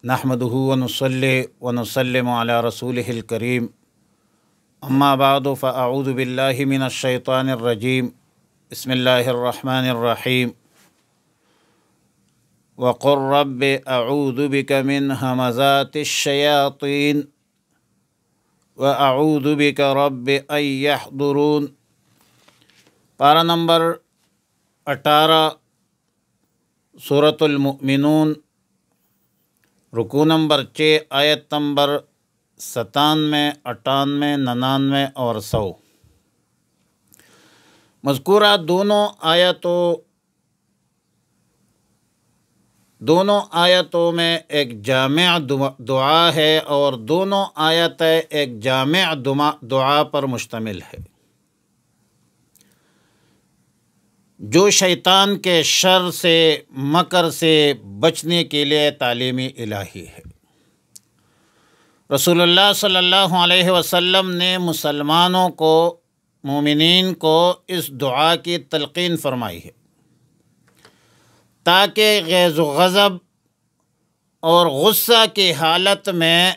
نحمدہ ونصلی ونسلم علی رسولہ الکریم اما بعد فاعوذ باللہ من الشیطان الرجیم بسم اللہ الرحمن الرحیم وقل رب اعوذ بک من ہمزات الشیاطین واعوذ بک رب ان یحضرون۔ پارہ نمبر 18 سورۃ المؤمنون، رکوع نمبر 6، آیت نمبر 97، 98، 99 اور 100۔ مذکورہ دونوں آیتوں میں ایک جامع دعا ہے اور دونوں آیتیں ایک جامع دعا پر مشتمل ہے جو شیطان کے شر سے، مکر سے بچنے کے لیے تعلیمی الہی ہے۔ رسول اللہ صلی اللہ علیہ وسلم نے مسلمانوں کو، مومنین کو اس دعا کی تلقین فرمائی ہے تاکہ غیظ و غضب اور غصہ کی حالت میں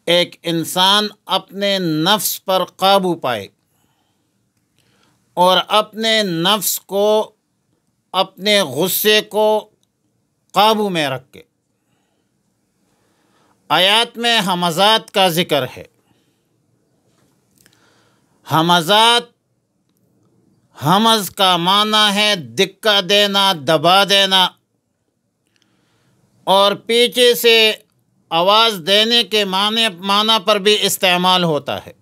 ایک انسان اپنے نفس پر قابو پائے اور اپنے نفس کو، اپنے غصے کو قابو میں رکھے۔ آیات میں ہمزات کا ذکر ہے۔ ہمزات، ہمز کا معنی ہے دکہ دینا، دبا دینا، اور پیچھے سے آواز دینے کے معنی پر بھی استعمال ہوتا ہے۔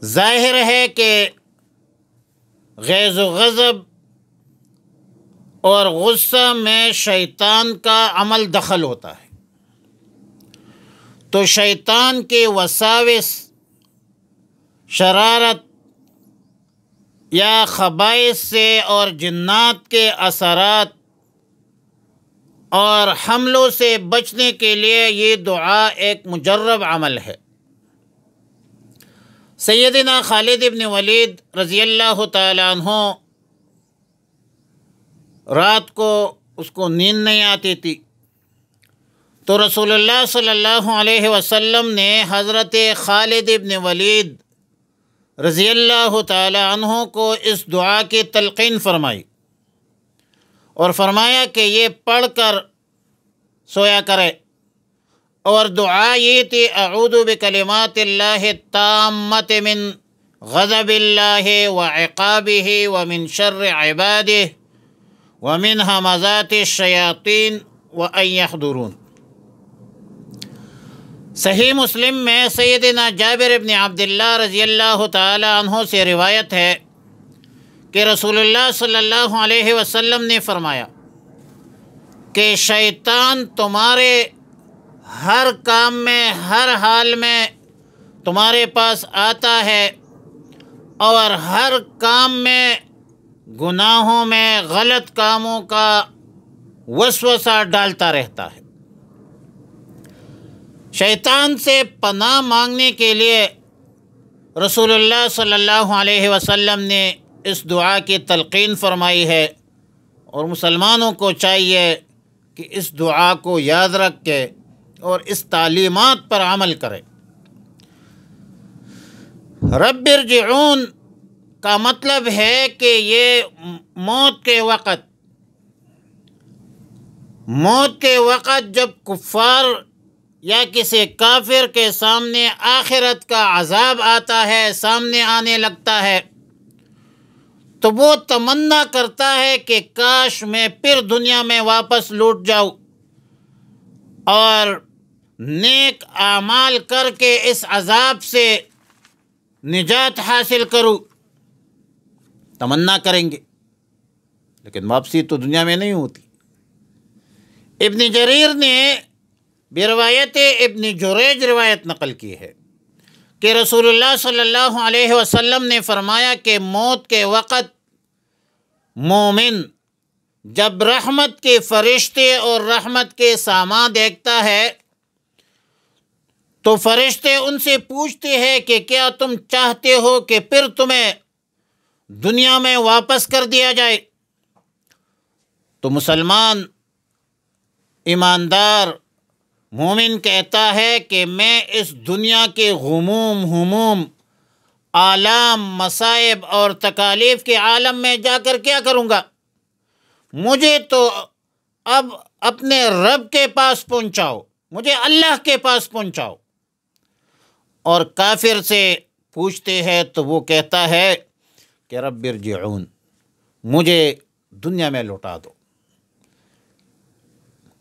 ظاہر ہے کہ غیظ و غضب اور غصہ میں شیطان کا عمل دخل ہوتا ہے، تو شیطان کے وساوس، شرارت یا خبائث سے اور جنات کے اثرات اور حملوں سے بچنے کے لیے یہ دعا ایک مجرب عمل ہے۔ سیدنا خالد ابن ولید رضی اللہ تعالیٰ عنہ رات کو اس کو نیند نہیں آتی تھی، تو رسول اللہ صلی اللہ علیہ وسلم نے حضرت خالد ابن ولید رضی اللہ تعالی عنہ کو اس دعا کی تلقین فرمائی اور فرمایا کہ یہ پڑھ کر سویا کرے، اور دعا یہ تھی: اعوذ بکلمات اللہ التامۃ من غضب اللہ وعقابہ ومن شر عبادہ ومن ہمزات الشیاطین وان یحضرون۔ صحیح مسلم میں سیدنا جابر ابن عبداللہ رضی اللہ تعالی عنہ سے روایت ہے کہ رسول اللہ صلی اللہ علیہ وسلم نے فرمایا کہ شیطان تمہارے ہر کام میں، ہر حال میں تمہارے پاس آتا ہے اور ہر کام میں، گناہوں میں، غلط کاموں کا وسوسہ ڈالتا رہتا ہے۔ شیطان سے پناہ مانگنے کے لیے رسول اللہ صلی اللہ علیہ وسلم نے اس دعا کی تلقین فرمائی ہے، اور مسلمانوں کو چاہیے کہ اس دعا کو یاد رکھے اور اس تعلیمات پر عمل کرے۔ رب ارجعون کا مطلب ہے کہ یہ موت کے وقت جب کفار یا کسی کافر کے سامنے آخرت کا عذاب آتا ہے، سامنے آنے لگتا ہے، تو وہ تمنا کرتا ہے کہ کاش میں پھر دنیا میں واپس لوٹ جاؤں اور نیک اعمال کر کے اس عذاب سے نجات حاصل کروں۔ تمنا کریں گے، لیکن واپسی تو دنیا میں نہیں ہوتی۔ ابن جریر نے بروایت ابن جریج روایت نقل کی ہے کہ رسول اللہ صلی اللہ علیہ وسلم نے فرمایا کہ موت کے وقت مومن جب رحمت کے فرشتے اور رحمت کے سامان دیکھتا ہے تو فرشتے ان سے پوچھتے ہیں کہ کیا تم چاہتے ہو کہ پھر تمہیں دنیا میں واپس کر دیا جائے؟ تو مسلمان ایماندار مومن کہتا ہے کہ میں اس دنیا کے غموم ہموم آلام مصائب اور تکالیف کے عالم میں جا کر کیا کروں گا؟ مجھے تو اب اپنے رب کے پاس پہنچاؤ، مجھے اللہ کے پاس پہنچاؤ۔ اور کافر سے پوچھتے ہیں تو وہ کہتا ہے کہ رب ارجعون، مجھے دنیا میں لوٹا دو۔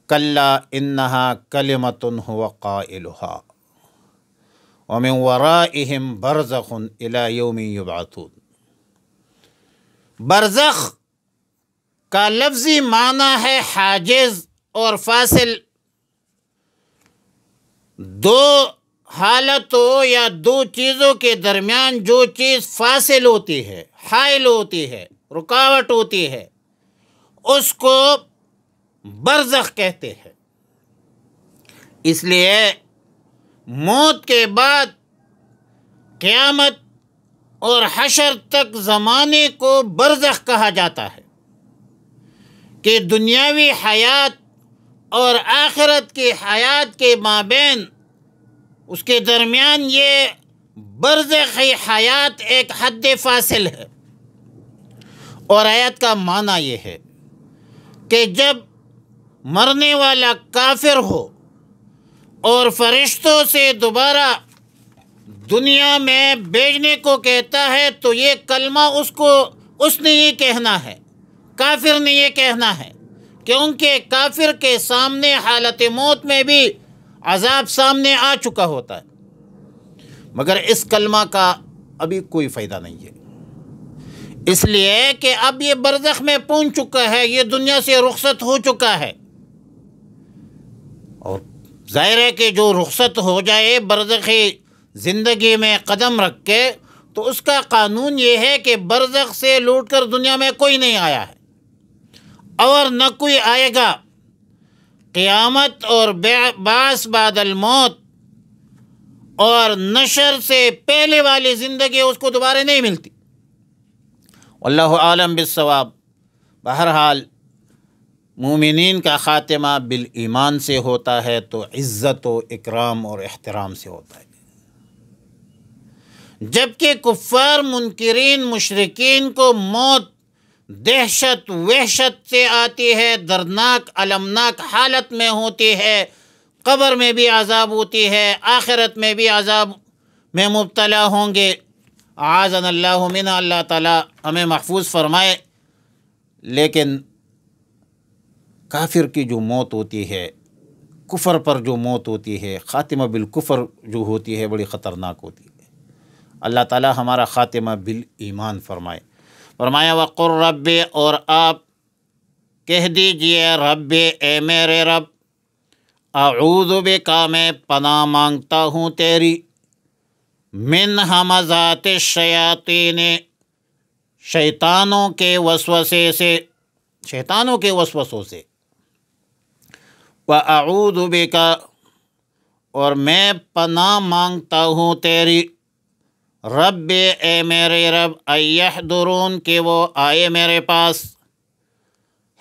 کلا انہا کلمۃ هو قائلها ومن ورائہم برزخ الی یوم یبعثون۔ برزخ کا لفظی معنی ہے حاجز اور فاصل۔ دو حالتوں یا دو چیزوں کے درمیان جو چیز فاصل ہوتی ہے، حائل ہوتی ہے، رکاوٹ ہوتی ہے، اس کو برزخ کہتے ہیں۔ اس لیے موت کے بعد قیامت اور حشر تک زمانے کو برزخ کہا جاتا ہے کہ دنیاوی حیات اور آخرت کی حیات کے مابین، اس کے درمیان یہ برزخی حیات ایک حد فاصل ہے۔ اور آیت کا معنی یہ ہے کہ جب مرنے والا کافر ہو اور فرشتوں سے دوبارہ دنیا میں بھیجنے کو کہتا ہے تو یہ کلمہ اس نے یہ کہنا ہے، کافر نے یہ کہنا ہے، کیونکہ کافر کے سامنے حالت موت میں بھی عذاب سامنے آ چکا ہوتا ہے، مگر اس کلمہ کا ابھی کوئی فائدہ نہیں ہے، اس لیے کہ اب یہ برزخ میں پہنچ چکا ہے، یہ دنیا سے رخصت ہو چکا ہے۔ اور ظاہر ہے کہ جو رخصت ہو جائے برزخی زندگی میں قدم رکھ کے، تو اس کا قانون یہ ہے کہ برزخ سے لوٹ کر دنیا میں کوئی نہیں آیا ہے اور نہ کوئی آئے گا۔ قیامت اور بعث بعد الموت اور نشر سے پہلے والی زندگی اس کو دوبارہ نہیں ملتی۔ واللہ عالم بالصواب۔ بہرحال مومنین کا خاتمہ بالایمان سے ہوتا ہے تو عزت و اکرام اور احترام سے ہوتا ہے، جبکہ کفار منکرین مشرکین کو موت دہشت وحشت سے آتی ہے، دردناک المناک حالت میں ہوتی ہے، قبر میں بھی عذاب ہوتی ہے، آخرت میں بھی عذاب میں مبتلا ہوں گے۔ اعاذنا اللہ منہ، اللہ تعالی ہمیں محفوظ فرمائے۔ لیکن کافر کی جو موت ہوتی ہے، کفر پر جو موت ہوتی ہے، خاتمہ بالکفر جو ہوتی ہے، بڑی خطرناک ہوتی ہے۔ اللہ تعالی ہمارا خاتمہ بالایمان فرمائے۔ فرمایا وقر رب، اور آپ کہہ دیجئے رب، اے میرے رب، اعوذ بک، میں پناہ مانگتا ہوں تیری، من ہمزات الشیاطین، شیطانوں کے وسوسے سے، شیطانوں کے وسوسوں سے، وَأَعُوذُ بِكَ، اور میں پناہ مانگتا ہوں تیری، رب، اے میرے رب، ان یحضرون، کہ وہ آئے میرے پاس،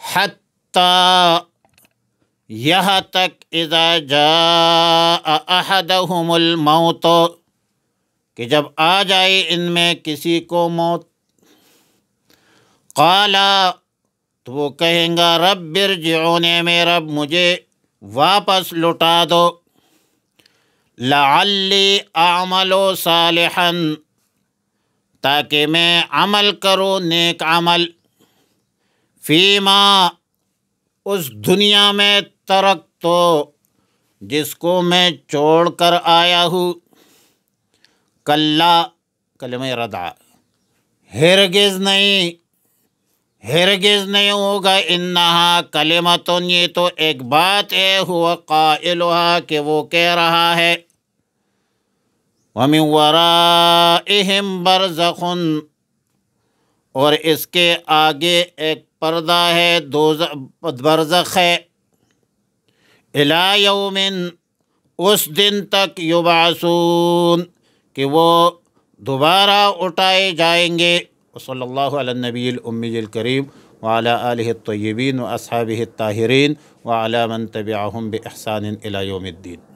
حتیٰ، یہاں تک، اذا جاء احدہم الموت، کہ جب آ جائے ان میں کسی کو موت، قالا، تو وہ کہیں گا رب ارجعون، اے رب مجھے واپس لوٹا دو، لعلی اعمل صالحا، تاکہ میں عمل کروں نیک عمل، فیما، اس دنیا میں، ترک تو، جس کو میں چھوڑ کر آیا ہوں، کلا، کلمہ ردع، ہرگز نہیں، ہرگز نہیں ہوگا، انہا کلمتن، یہ تو ایک بات ہے، ہوا قائلها، کہ وہ کہہ رہا ہے، ومن ورائہم برزخ، اور اس کے آگے ایک پردہ ہے، برزخ ہے، الی یوم، اس دن تک، یبعثون، کہ وہ دوبارہ اٹھائے جائیں گے۔ وصلی اللہ علی النبی الامی الکریم وعلی آلہ الطیبین واصحابہ الطاہرین وعلی من تبعهم بإحسان إلى يوم الدين.